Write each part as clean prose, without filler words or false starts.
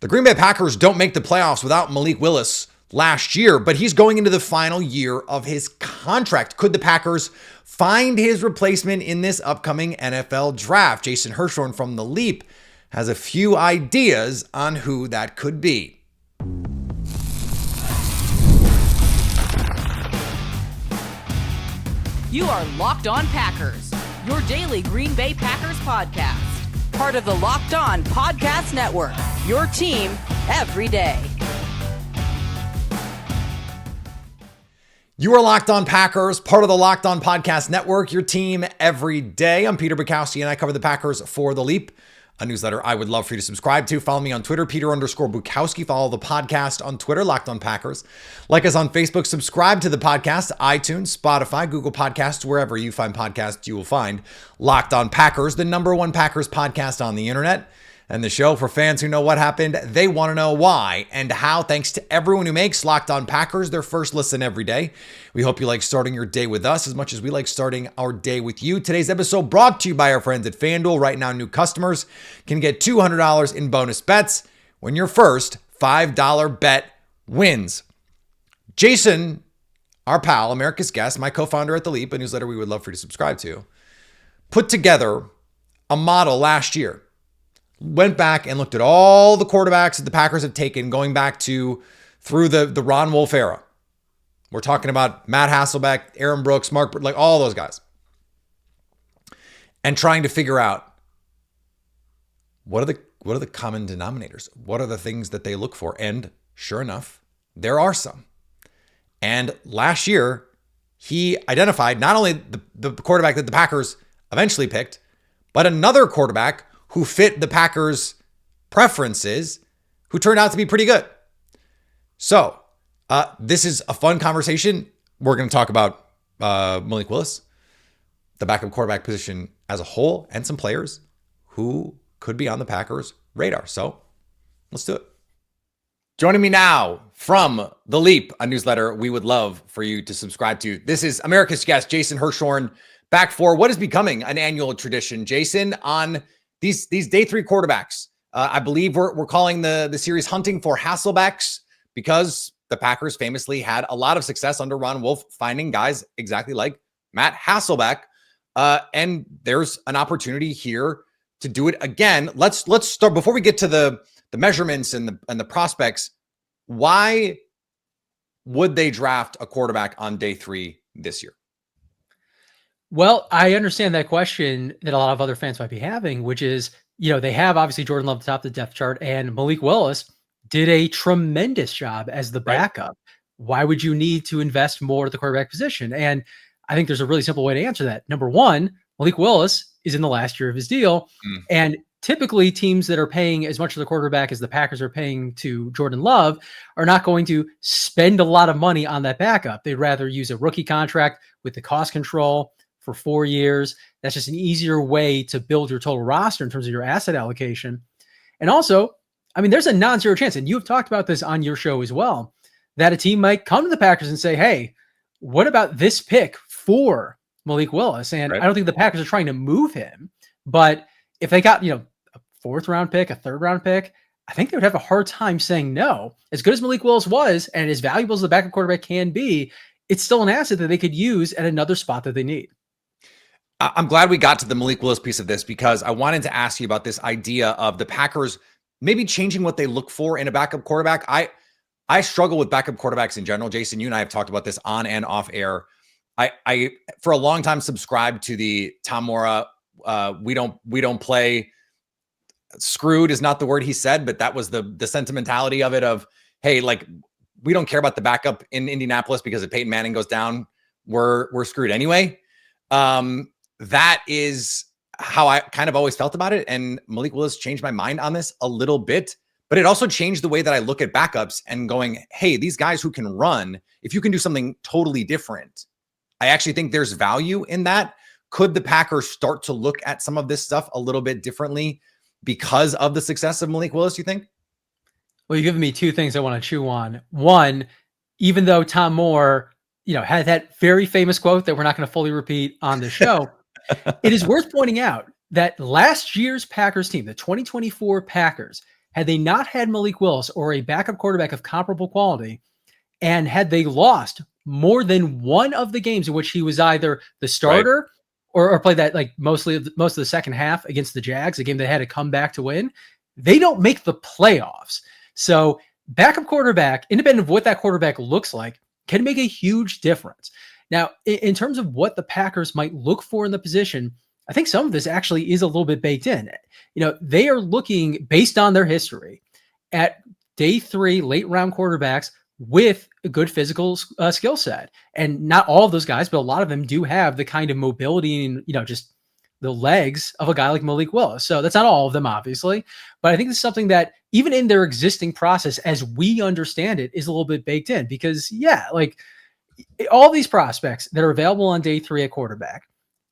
The Green Bay Packers don't make the playoffs without Malik Willis last year, but he's going into the final year of his contract. Could the Packers find his replacement in this upcoming NFL draft? Jason Hirschhorn from The Leap has a few ideas on who that could be. You are Locked On Packers, your daily Green Bay Packers podcast. Part of the Locked On Podcast Network, your team every day. You are Locked On Packers, part of the Locked On Podcast Network, your team every day. I'm Peter Bukowski, and I cover the Packers for The Leap, a newsletter I would love for you to subscribe to. Follow me on Twitter, Peter_Bukowski. Follow the podcast on Twitter, Locked On Packers. Like us on Facebook. Subscribe to the podcast, iTunes, Spotify, Google Podcasts, wherever you find podcasts, you will find Locked On Packers, the #1 Packers podcast on the internet. And the show for fans who know what happened, they want to know why and how. Thanks to everyone who makes Locked On Packers their first listen every day. We hope you like starting your day with us as much as we like starting our day with you. Today's episode brought to you by our friends at FanDuel. Right now, new customers can get $200 in bonus bets when your first $5 bet wins. Jason, our pal, America's guest, my co-founder at The Leap, a newsletter we would love for you to subscribe to, put together a model last year. Went back and looked at all the quarterbacks that the Packers have taken going back through the Ron Wolf era. We're talking about Matt Hasselbeck, Aaron Brooks, like all those guys. And trying to figure out what are the common denominators? What are the things that they look for? And sure enough, there are some. And last year, he identified not only the quarterback that the Packers eventually picked, but another quarterback who fit the Packers' preferences, who turned out to be pretty good. So this is a fun conversation. We're going to talk about Malik Willis, the backup quarterback position as a whole, and some players who could be on the Packers' radar. So let's do it. Joining me now from The Leap, a newsletter we would love for you to subscribe to. This is America's guest, Jason Hirschhorn, back for what is becoming an annual tradition. Jason, on these day three quarterbacks, I believe we're calling the series Hunting for Hasselbacks, because the Packers famously had a lot of success under Ron Wolf finding guys exactly like Matt Hasselbeck. And there's an opportunity here to do it again. Let's start before we get to the measurements and the prospects. Why would they draft a quarterback on day three this year? Well, I understand that question that a lot of other fans might be having, which is, they have obviously Jordan Love at the top of the depth chart, and Malik Willis did a tremendous job as the backup. Right. Why would you need to invest more at the quarterback position? And I think there's a really simple way to answer that. Number one, Malik Willis is in the last year of his deal. And typically teams that are paying as much of the quarterback as the Packers are paying to Jordan Love are not going to spend a lot of money on that backup. They'd rather use a rookie contract with the cost control for 4 years. That's just an easier way to build your total roster in terms of your asset allocation. And also, there's a non-zero chance, and you've talked about this on your show as well, that a team might come to the Packers and say, hey, what about this pick for Malik Willis? And I don't think the Packers are trying to move him, but if they got, a 4th round pick, a 3rd round pick, I think they would have a hard time saying no. As good as Malik Willis was, and as valuable as the backup quarterback can be, it's still an asset that they could use at another spot that they need. I'm glad we got to the Malik Willis piece of this, because I wanted to ask you about this idea of the Packers maybe changing what they look for in a backup quarterback. I struggle with backup quarterbacks in general. Jason, you and I have talked about this on and off air. I for a long time subscribed to the Tom Mora, we don't play. Screwed is not the word he said, but that was the sentimentality of it, of, hey, like, we don't care about the backup in Indianapolis, because if Peyton Manning goes down, we're screwed anyway. That is how I kind of always felt about it. And Malik Willis changed my mind on this a little bit, but it also changed the way that I look at backups and going, hey, these guys who can run, if you can do something totally different, I actually think there's value in that. Could the Packers start to look at some of this stuff a little bit differently because of the success of Malik Willis, you think? Well, you've given me two things I want to chew on. One, even though Tom Moore, had that very famous quote that we're not going to fully repeat on the show, it is worth pointing out that last year's Packers team, the 2024 Packers, had they not had Malik Willis or a backup quarterback of comparable quality, and had they lost more than one of the games in which he was either the starter or played that like most of the second half against the Jags, a game they had to come back to win, they don't make the playoffs. So backup quarterback, independent of what that quarterback looks like, can make a huge difference. Now, in terms of what the Packers might look for in the position, I think some of this actually is a little bit baked in. They are looking, based on their history, at day 3 late round quarterbacks with a good physical skill set. And not all of those guys, but a lot of them do have the kind of mobility and, just the legs of a guy like Malik Willis. So that's not all of them, obviously. But I think it's something that even in their existing process, as we understand it, is a little bit baked in. Because, like all these prospects that are available on day 3 at quarterback,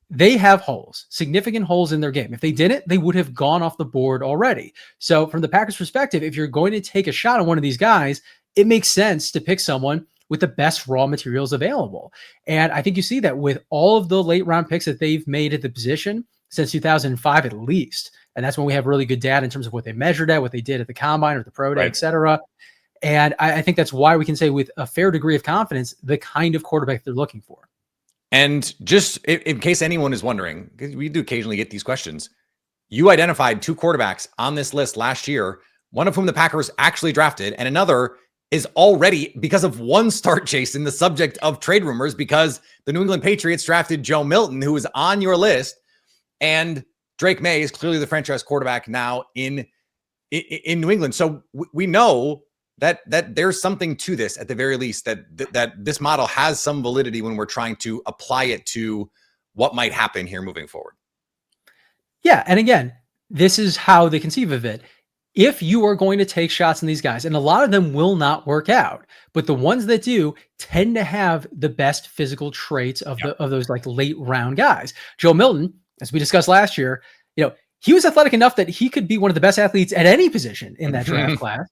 they have holes, significant holes in their game. If they didn't, they would have gone off the board already. So from the Packers' perspective, if you're going to take a shot on one of these guys, it makes sense to pick someone with the best raw materials available. And I think you see that with all of the late round picks that they've made at the position since 2005 at least. And that's when we have really good data in terms of what they measured at, what they did at the combine or the pro day, et cetera. And I think that's why we can say with a fair degree of confidence, the kind of quarterback they're looking for. And just in case anyone is wondering, because we do occasionally get these questions, you identified 2 quarterbacks on this list last year, one of whom the Packers actually drafted, and another is already, because of one start, Jason, the subject of trade rumors because the New England Patriots drafted Joe Milton, who is on your list, and Drake May is clearly the franchise quarterback now in New England. So we know that there's something to this at the very least, that this model has some validity when we're trying to apply it to what might happen here moving forward. Yeah, and again, this is how they conceive of it. If you are going to take shots on these guys, and a lot of them will not work out, but the ones that do tend to have the best physical traits of those like late round guys. Joe Milton, as we discussed last year, he was athletic enough that he could be one of the best athletes at any position in that draft class.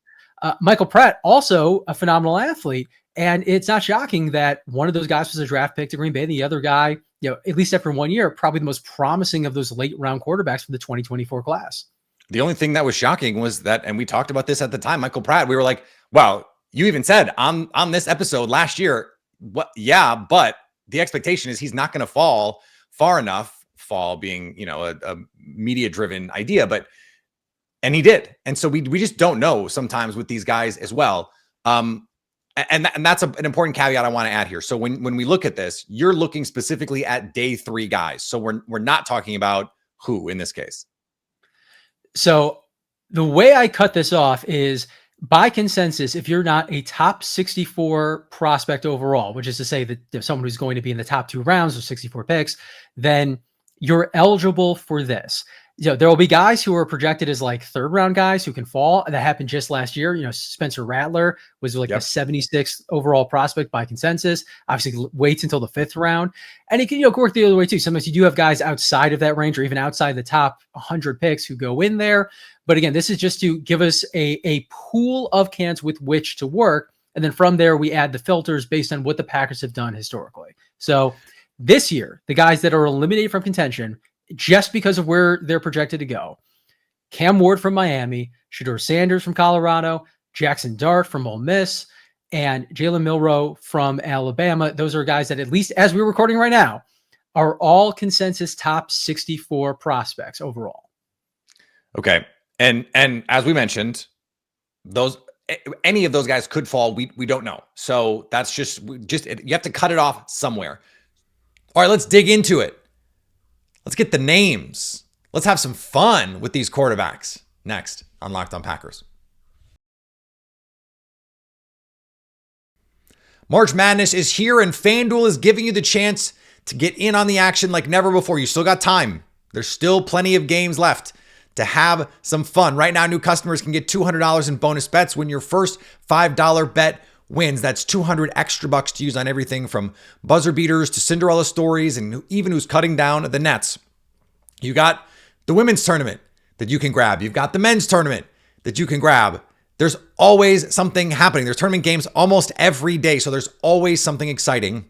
Michael Pratt, also a phenomenal athlete. And it's not shocking that one of those guys was a draft pick to Green Bay. And the other guy, at least after 1 year, probably the most promising of those late round quarterbacks for the 2024 class. The only thing that was shocking was that, and we talked about this at the time, Michael Pratt, we were like, wow, you even said on this episode last year, what? Yeah, but the expectation is he's not going to fall far enough, fall being, a media driven idea, and he did. And so we just don't know sometimes with these guys as well. And that's an important caveat I want to add here. So when we look at this, you're looking specifically at day 3 guys. So we're not talking about who in this case. So the way I cut this off is by consensus, if you're not a top 64 prospect overall, which is to say that there's someone who's going to be in the top 2 rounds of 64 picks, then you're eligible for this. There will be guys who are projected as like 3rd round guys who can fall. That happened just last year. Spencer Rattler was like a 76th overall prospect by consensus. Obviously waits until the 5th round. And it can work the other way too. Sometimes you do have guys outside of that range or even outside the top 100 picks who go in there. But again, this is just to give us a pool of candidates with which to work. And then from there, we add the filters based on what the Packers have done historically. So this year, the guys that are eliminated from contention, just because of where they're projected to go: Cam Ward from Miami, Shedeur Sanders from Colorado, Jackson Dart from Ole Miss, and Jalen Milroe from Alabama. Those are guys that, at least as we're recording right now, are all consensus top 64 prospects overall. Okay. And as we mentioned, any of those guys could fall. We don't know. So that's just you have to cut it off somewhere. All right, let's dig into it. Let's get the names. Let's have some fun with these quarterbacks next on Locked On Packers. March Madness is here, and FanDuel is giving you the chance to get in on the action like never before. You still got time. There's still plenty of games left to have some fun. Right now, new customers can get $200 in bonus bets when your first $5 bet wins. That's $200 extra bucks to use on everything from buzzer beaters to Cinderella stories and even who's cutting down the nets. You got the women's tournament that you can grab. You've got the men's tournament that you can grab. There's always something happening. There's tournament games almost every day, so there's always something exciting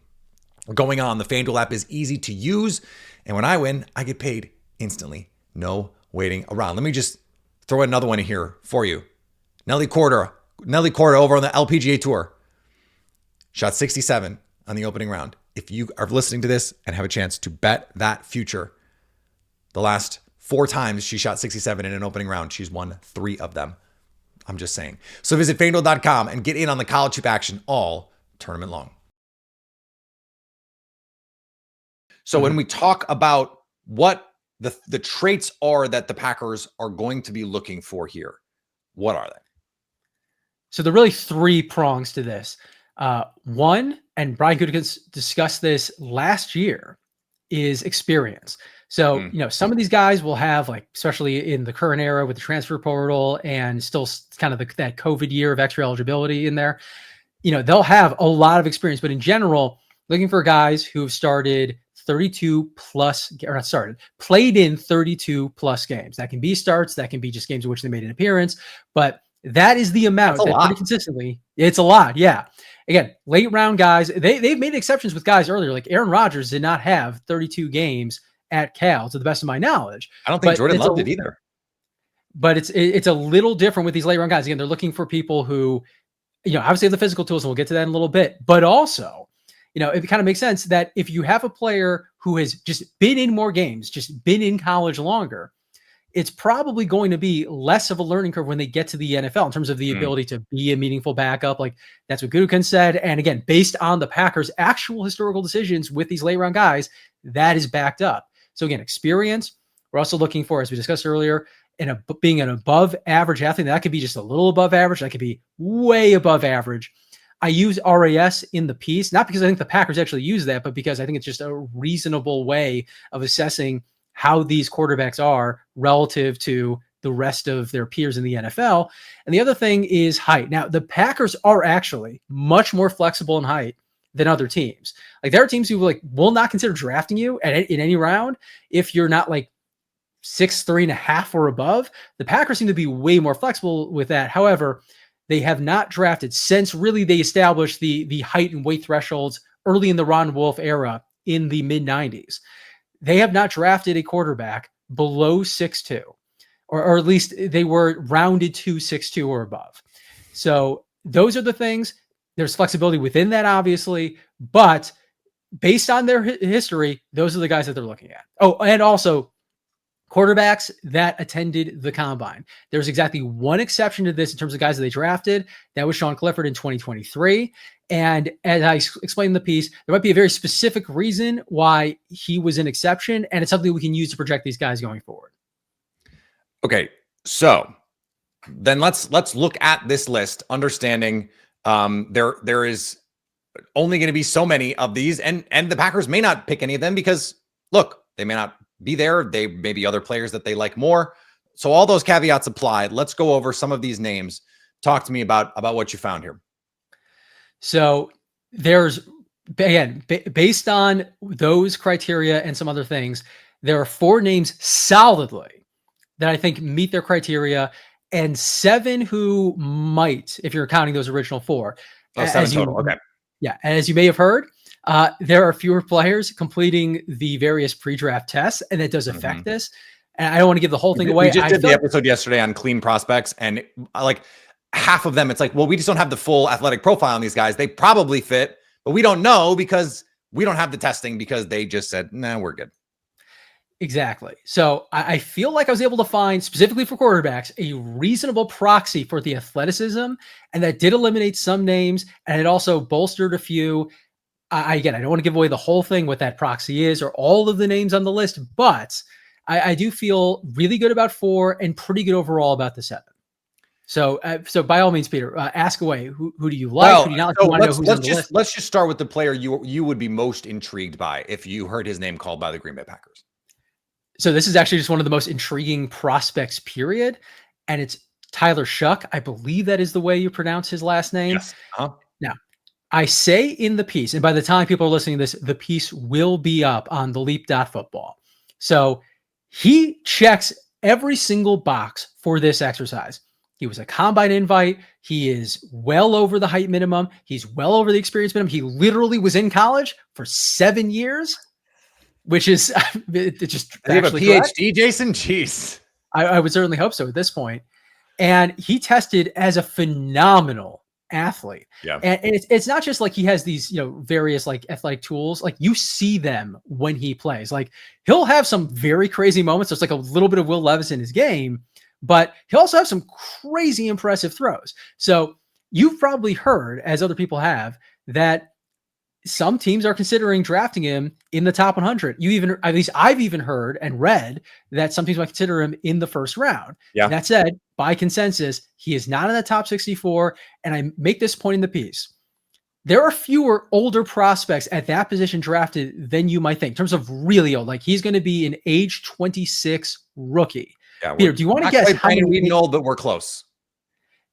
going on. The FanDuel app is easy to use, and when I win, I get paid instantly. No waiting around. Let me just throw another one in here for you. Nelly Korda over on the LPGA Tour. Shot 67 on the opening round. If you are listening to this and have a chance to bet that future, the last 4 times she shot 67 in an opening round, she's won 3 of them. I'm just saying. So visit FanDuel.com and get in on the college hoop action all tournament long. So when we talk about what the traits are that the Packers are going to be looking for here, what are they? So there are really 3 prongs to this. One, and Brian could discuss this last year, is experience. So, some of these guys will have, like, especially in the current era with the transfer portal and still kind of that COVID year of extra eligibility in there, they'll have a lot of experience. But in general, looking for guys who've started 32 plus, or not started, played in 32 plus games. That can be starts, that can be just games in which they made an appearance, but that is the amount that pretty consistently. It's a lot. Yeah. Again, late round guys, they've made exceptions with guys earlier. Like Aaron Rodgers did not have 32 games at Cal, to the best of my knowledge. I don't think Jordan Love did either. But it's a little different with these late round guys. Again, they're looking for people who, obviously have the physical tools, and we'll get to that in a little bit. But also, it kind of makes sense that if you have a player who has just been in more games, just been in college longer, it's probably going to be less of a learning curve when they get to the NFL in terms of the ability to be a meaningful backup. Like that's what Gutekunst said. And again, based on the Packers' actual historical decisions with these late round guys, that is backed up. So again, experience. We're also looking for, as we discussed earlier, being an above average athlete. That could be just a little above average. That could be way above average. I use RAS in the piece, not because I think the Packers actually use that, but because I think it's just a reasonable way of assessing how these quarterbacks are relative to the rest of their peers in the NFL. And the other thing is height. Now, the Packers are actually much more flexible in height than other teams. Like there are teams who will not consider drafting you in any round if you're not like 6'3.5" or above. The Packers seem to be way more flexible with that. However, they have not drafted since really they established the height and weight thresholds early in the Ron Wolf era in the mid 90s. They have not drafted a quarterback below 6'2", or at least they were rounded to 6'2" or above. So those are the things. There's flexibility within that, obviously, but based on their history, those are the guys that they're looking at. Oh, and also quarterbacks that attended the combine. There's exactly one exception to this in terms of guys that they drafted. That was Sean Clifford in 2023. And as I explained in the piece, there might be a very specific reason why he was an exception, and it's something we can use to project these guys going forward. Okay, so then let's look at this list, understanding there is only going to be so many of these, and the Packers may not pick any of them because, look, they may not be there. They may be other players that they like more. So all those caveats apply. Let's go over some of these names. Talk to me about what you found here. So there's, again, based on those criteria and some other things, there are 4 names solidly that I think meet their criteria, and 7 who might, if you're counting those original 4. Oh, 7 total. Okay. Yeah. And as you may have heard, there are fewer players completing the various pre-draft tests, and that does affect this. And I don't want to give the whole thing away. We just did the episode yesterday on clean prospects, and like half of them, it's like, well, we just don't have the full athletic profile on these guys. They probably fit, but we don't know because we don't have the testing because they just said, nah, we're good. Exactly. So I feel like I was able to find, specifically for quarterbacks, a reasonable proxy for the athleticism, and that did eliminate some names, and it also bolstered a few. Again, I don't want to give away the whole thing, what that proxy is, or all of the names on the list, but I do feel really good about 4 and pretty good overall about the 7. So by all means, Peter, ask away. Who do you like? Well, who do you not so want to know who's on the list? Let's just start with the player you would be most intrigued by if you heard his name called by the Green Bay Packers. So this is actually just one of the most intriguing prospects, period. And it's Tyler Shuck. I believe that is the way you pronounce his last name. Yes. Uh-huh. Now, I say in the piece, and by the time people are listening to this, the piece will be up on theleap.football. So he checks every single box for this exercise. He was a combine invite. He is well over the height minimum. He's well over the experience minimum. He literally was in college for 7 years, which is just Does he have a PhD, correct. Jason? Jeez. I would certainly hope so at this point. And he tested as a phenomenal athlete. Yeah. And it's not just like he has these, various like athletic tools. Like you see them when he plays. Like he'll have some very crazy moments. There's like a little bit of Will Levis in his game, but he'll also have some crazy impressive throws. So you've probably heard, as other people have, that some teams are considering drafting him in the top 100. At least I've even heard and read that some teams might consider him in the first round. Yeah. That said, by consensus, he is not in the top 64. And I make this point in the piece. There are fewer older prospects at that position drafted than you might think in terms of really old. Like he's going to be an age 26 rookie. Yeah, Peter, do you want to guess how many? We know that we're close.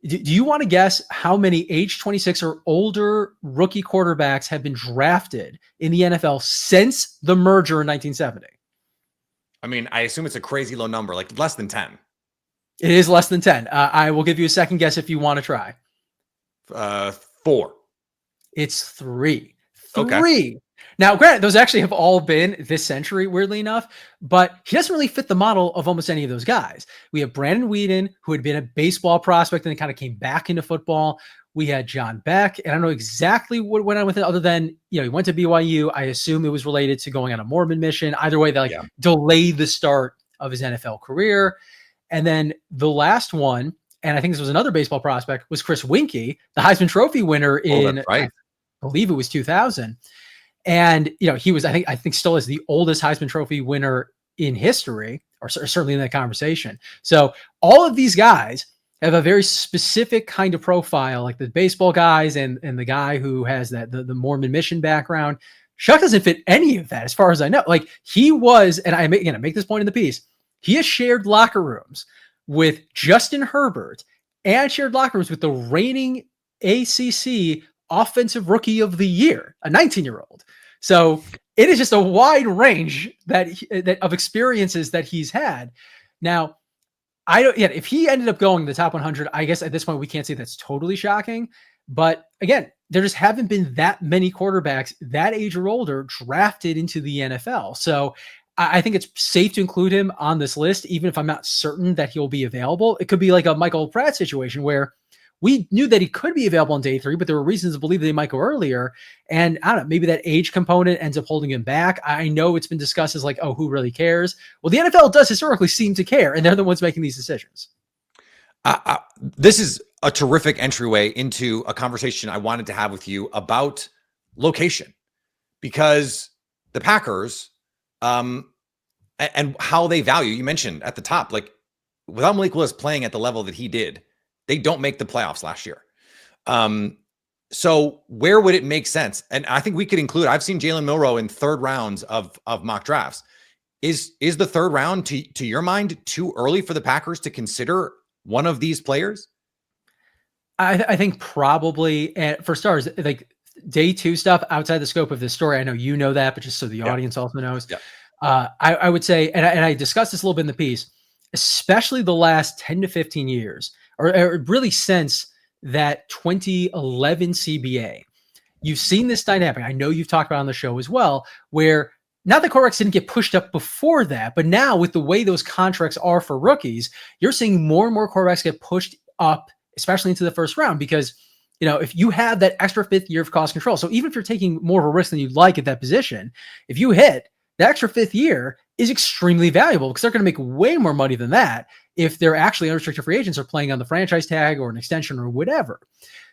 Do you want to guess how many age 26 or older rookie quarterbacks have been drafted in the NFL since the merger in 1970? I mean, I assume it's a crazy low number, like less than 10. It is less than 10. I will give you a second guess if you want to try. 4. It's 3. Okay. 3. Now, granted, those actually have all been this century, weirdly enough, but he doesn't really fit the model of almost any of those guys. We have Brandon Weeden, who had been a baseball prospect and then kind of came back into football. We had John Beck, and I don't know exactly what went on with it other than, he went to BYU. I assume it was related to going on a Mormon mission. Either way, they delayed the start of his NFL career. And then the last one, and I think this was another baseball prospect, was Chris Winkie, the Heisman Trophy winner in, I believe it was 2000. And, he was, I think still is the oldest Heisman Trophy winner in history, or certainly in that conversation. So all of these guys have a very specific kind of profile, like the baseball guys and the guy who has the Mormon mission background. Shuck doesn't fit any of that as far as I know. Like he was, and I make this point in the piece, he has shared locker rooms with Justin Herbert and shared locker rooms with the reigning ACC Offensive Rookie of the Year, a 19-year-old. So it is just a wide range that of experiences that he's had. Now, if he ended up going the top 100, I guess at this point we can't say that's totally shocking. But again, there just haven't been that many quarterbacks that age or older drafted into the NFL. So I think it's safe to include him on this list, even if I'm not certain that he'll be available. It could be like a Michael Pratt situation where we knew that he could be available on day 3, but there were reasons to believe that he might go earlier. And I don't know, maybe that age component ends up holding him back. I know it's been discussed as like, oh, who really cares? Well, the NFL does historically seem to care, and they're the ones making these decisions. This is a terrific entryway into a conversation I wanted to have with you about location, because the Packers and how they value, you mentioned at the top, like without Malik Willis playing at the level that he did, they don't make the playoffs last year. So where would it make sense? And I think we could include, I've seen Jalen Milroe in third rounds of mock drafts. Is the third round, to your mind, too early for the Packers to consider one of these players? I think probably, for starters, like day 2 stuff outside the scope of this story. I know you know that, but just so the audience also knows. I would say, and I discussed this a little bit in the piece, especially the last 10 to 15 years, or really since that 2011 CBA, you've seen this dynamic. I know you've talked about it on the show as well, where not that quarterbacks didn't get pushed up before that, but now with the way those contracts are for rookies, you're seeing more and more quarterbacks get pushed up, especially into the first round, because if you have that extra 5th year of cost control, so even if you're taking more of a risk than you'd like at that position, if you hit the extra 5th year is extremely valuable because they're going to make way more money than that if they're actually unrestricted free agents or playing on the franchise tag or an extension or whatever.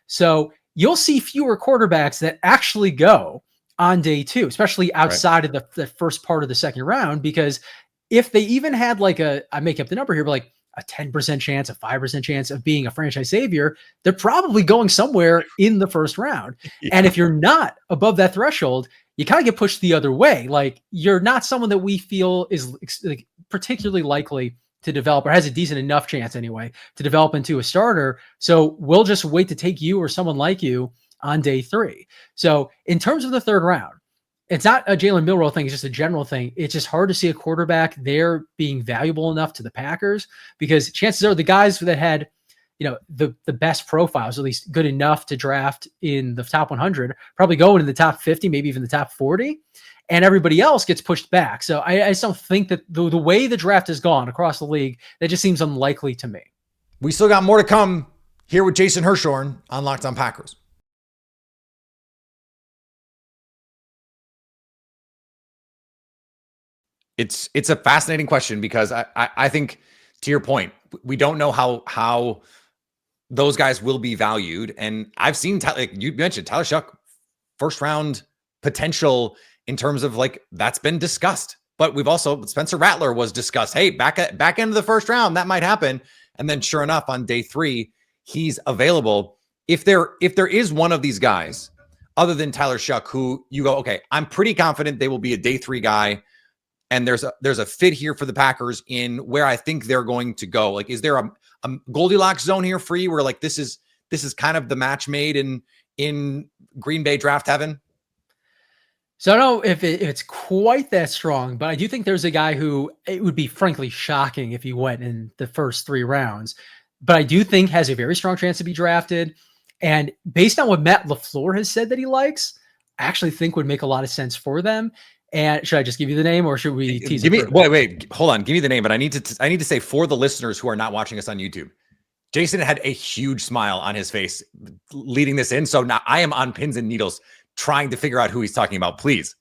So you'll see fewer quarterbacks that actually go on day 2, especially outside of the first part of the second round, because if they even had like I make up the number here, but like a 10% chance, a 5% chance of being a franchise savior, they're probably going somewhere in the first round. And if you're not above that threshold, you kind of get pushed the other way. Like you're not someone that we feel is like particularly likely to develop, or has a decent enough chance anyway, to develop into a starter. So we'll just wait to take you or someone like you on day 3. So in terms of the third round, it's not a Jalen Milroe thing. It's just a general thing. It's just hard to see a quarterback there being valuable enough to the Packers, because chances are the guys that had, the best profiles, at least good enough to draft in the top 100, probably going in the top 50, maybe even the top 40, and everybody else gets pushed back. So I just don't think that the way the draft has gone across the league, that just seems unlikely to me. We still got more to come here with Jason Hirschhorn on Locked On Packers. It's a fascinating question because I think, to your point, we don't know how those guys will be valued. And I've seen, like you mentioned, Tyler Shuck, first round potential in terms of like that's been discussed. But we've also, Spencer Rattler was discussed. Hey, back end of the first round, that might happen. And then sure enough, on day 3, he's available. If there is one of these guys other than Tyler Shuck, who you go, okay, I'm pretty confident they will be a day 3 guy. And there's a fit here for the Packers in where I think they're going to go. Like, is there a Goldilocks zone here for you where like this is kind of the match made in Green Bay draft heaven? So I don't know if it's quite that strong, but I do think there's a guy who it would be frankly shocking if he went in the first 3 rounds, but I do think has a very strong chance to be drafted. And based on what Matt LaFleur has said that he likes, I actually think would make a lot of sense for them. And should I just give you the name, or should we tease it? Wait, hold on. Give me the name, but I need to say, for the listeners who are not watching us on YouTube, Jason had a huge smile on his face leading this in. So now I am on pins and needles trying to figure out who he's talking about, please.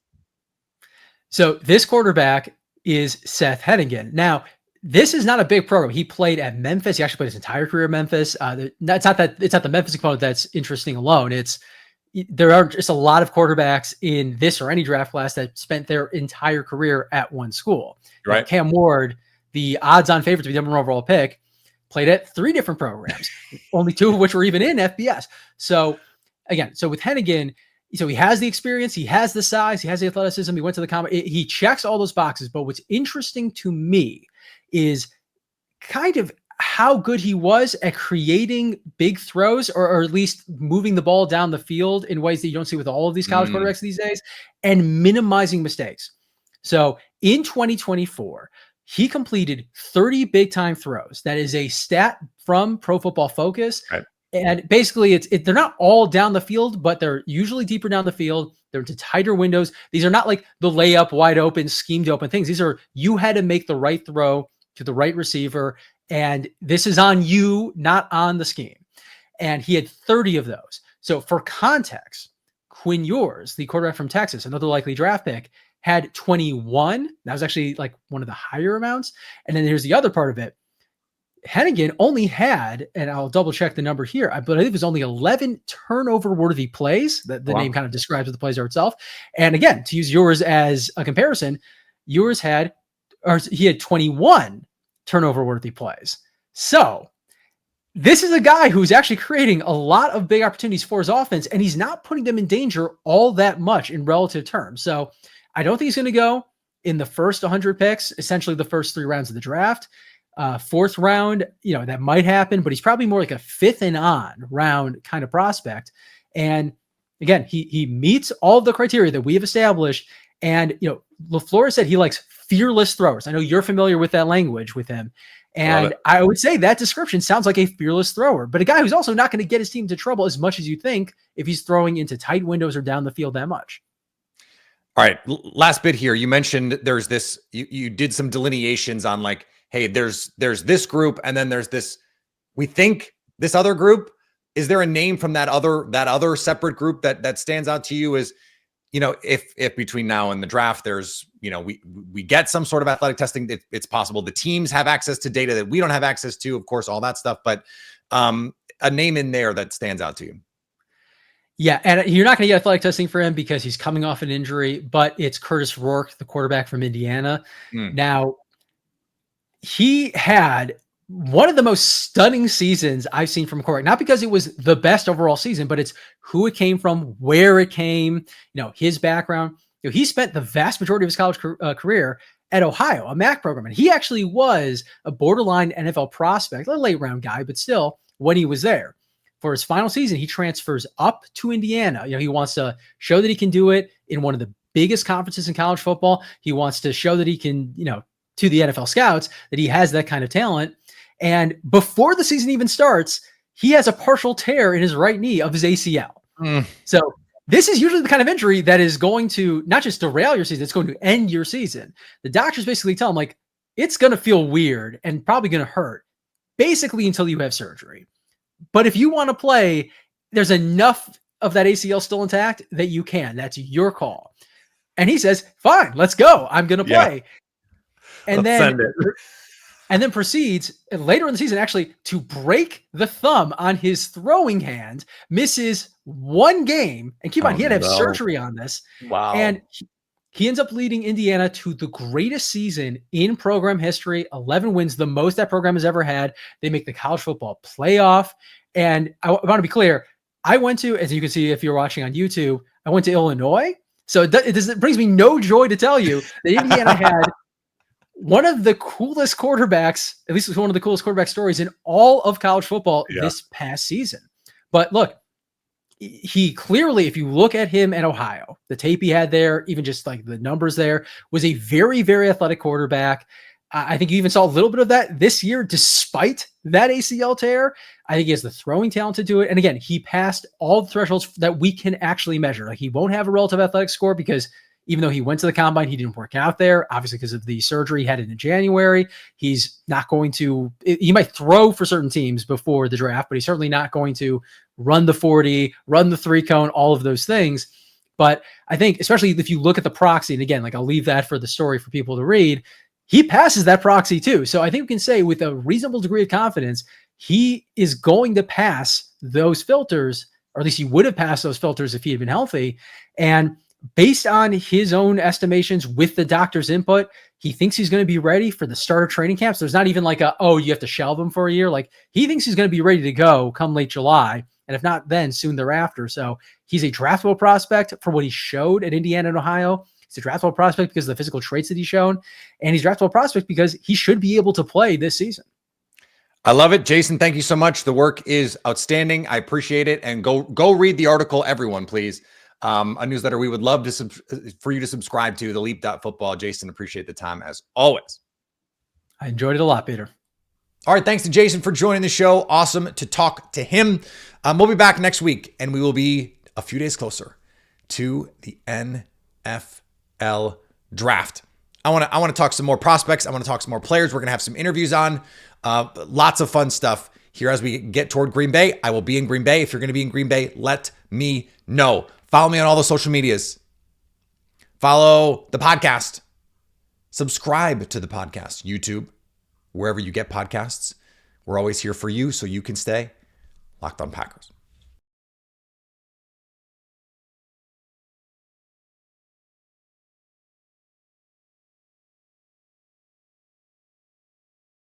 So this quarterback is Seth Hennigan. Now, this is not a big program. He played at Memphis. He actually played his entire career at Memphis. It's not the Memphis component that's interesting alone. There are just a lot of quarterbacks in this or any draft class that spent their entire career at one school. Right. Like Cam Ward, the odds-on favorite to be the number 1 overall pick, played at 3 different programs, only 2 of which were even in FBS. So again, with Hennigan, so he has the experience, he has the size, he has the athleticism, he went to the combine. He checks all those boxes. But what's interesting to me is kind of how good he was at creating big throws, or at least moving the ball down the field in ways that you don't see with all of these college quarterbacks these days, and minimizing mistakes. So in 2024, he completed 30 big time throws. That is a stat from Pro Football Focus. Right. And basically they're not all down the field, but they're usually deeper down the field. They're into tighter windows. These are not like the layup, wide open, schemed open things. These are, you had to make the right throw to the right receiver. And this is on you, not on the scheme. And he had 30 of those. So for context, Quinn Ewers, the quarterback from Texas, another likely draft pick, had 21. That was actually like one of the higher amounts. And then here's the other part of it. Hennigan only had, and I'll double check the number here, I believe it was only 11 turnover-worthy plays. The name kind of describes what the plays are itself. And again, to use Ewers as a comparison, Ewers he had 21 turnover-worthy plays. So this is a guy who's actually creating a lot of big opportunities for his offense, and he's not putting them in danger all that much in relative terms. So I don't think he's going to go in the first 100 picks, essentially the first 3 rounds of the draft. 4th round, that might happen, but he's probably more like a 5th and on round kind of prospect. And again, he meets all of the criteria that we have established. And, LaFleur said he likes fearless throwers. I know you're familiar with that language with him. And I would say that description sounds like a fearless thrower, but a guy who's also not going to get his team into trouble as much as you think if he's throwing into tight windows or down the field that much. All right. Last bit here. You mentioned there's this, you did some delineations on like, hey, there's this group, and then there's this, we think this other group. Is there a name from that other separate group that stands out to you as, if between now and the draft, there's, we get some sort of athletic testing, it's possible the teams have access to data that we don't have access to, of course, all that stuff, but a name in there that stands out to you. Yeah, and you're not going to get athletic testing for him because he's coming off an injury, but it's Curtis Rourke, the quarterback from Indiana. Now, he had one of the most stunning seasons I've seen from a quarterback, not because it was the best overall season, but it's who it came from, where it came, his background. He spent the vast majority of his college career at Ohio, a MAC program. And he actually was a borderline NFL prospect, a late round guy, but still when he was there. For his final season, he transfers up to Indiana. He wants to show that he can do it in one of the biggest conferences in college football. He wants to show that he can, to the NFL scouts, that he has that kind of talent. And before the season even starts, he has a partial tear in his right knee of his ACL. So this is usually the kind of injury that is going to not just derail your season, it's going to end your season. The doctors basically tell him, like, it's going to feel weird and probably going to hurt basically until you have surgery. But if you want to play, there's enough of that ACL still intact that you can. That's your call. And he says, fine, let's go. I'm going to play. And then proceeds later in the season actually to break the thumb on his throwing hand, misses one game. And keep on, he had to have surgery on this. Wow. And he ends up leading Indiana to the greatest season in program history, 11 wins, the most that program has ever had. They make the college football playoff. And I want to be clear, I went to, as you can see if you're watching on YouTube, I went to Illinois. So it brings me no joy to tell you that Indiana had one of the coolest quarterbacks, at least one of the coolest quarterback stories in all of college football this past season. But look, he clearly, if you look at him at Ohio, the tape he had there, even just like the numbers there, was a very, very athletic quarterback. I think you even saw a little bit of that this year, despite that ACL tear. I think he has the throwing talent to do it. And again, he passed all the thresholds that we can actually measure. Like, he won't have a relative athletic score because even though he went to the combine, he didn't work out there, obviously because of the surgery he had in January. He's not going to, he might throw for certain teams before the draft, but he's certainly not going to run the 40, run the 3-cone, all of those things. But I think, especially if you look at the proxy, and again, like, I'll leave that for the story for people to read, he passes that proxy too. So I think we can say with a reasonable degree of confidence, he is going to pass those filters, or at least he would have passed those filters if he had been healthy. And based on his own estimations with the doctor's input, he thinks he's going to be ready for the start of training camps. There's not even like you have to shelve him for a year. Like, he thinks he's going to be ready to go come late July. And if not, then soon thereafter. So he's a draftable prospect for what he showed at Indiana and Ohio. He's a draftable prospect because of the physical traits that he's shown. And he's a draftable prospect because he should be able to play this season. I love it. Jason, thank you so much. The work is outstanding. I appreciate it. And go read the article, everyone, please. A newsletter we would love for you to subscribe to, the Leap.Football. Jason, appreciate the time as always. I enjoyed it a lot, Peter. All right. Thanks to Jason for joining the show. Awesome to talk to him. We'll be back next week, and we will be a few days closer to the NFL draft. I want to talk some more prospects. I want to talk some more players. We're going to have some interviews on. Lots of fun stuff here as we get toward Green Bay. I will be in Green Bay. If you're going to be in Green Bay, let me know. Follow me on all the social medias. Follow the podcast. Subscribe to the podcast, YouTube, wherever you get podcasts. We're always here for you so you can stay locked on Packers.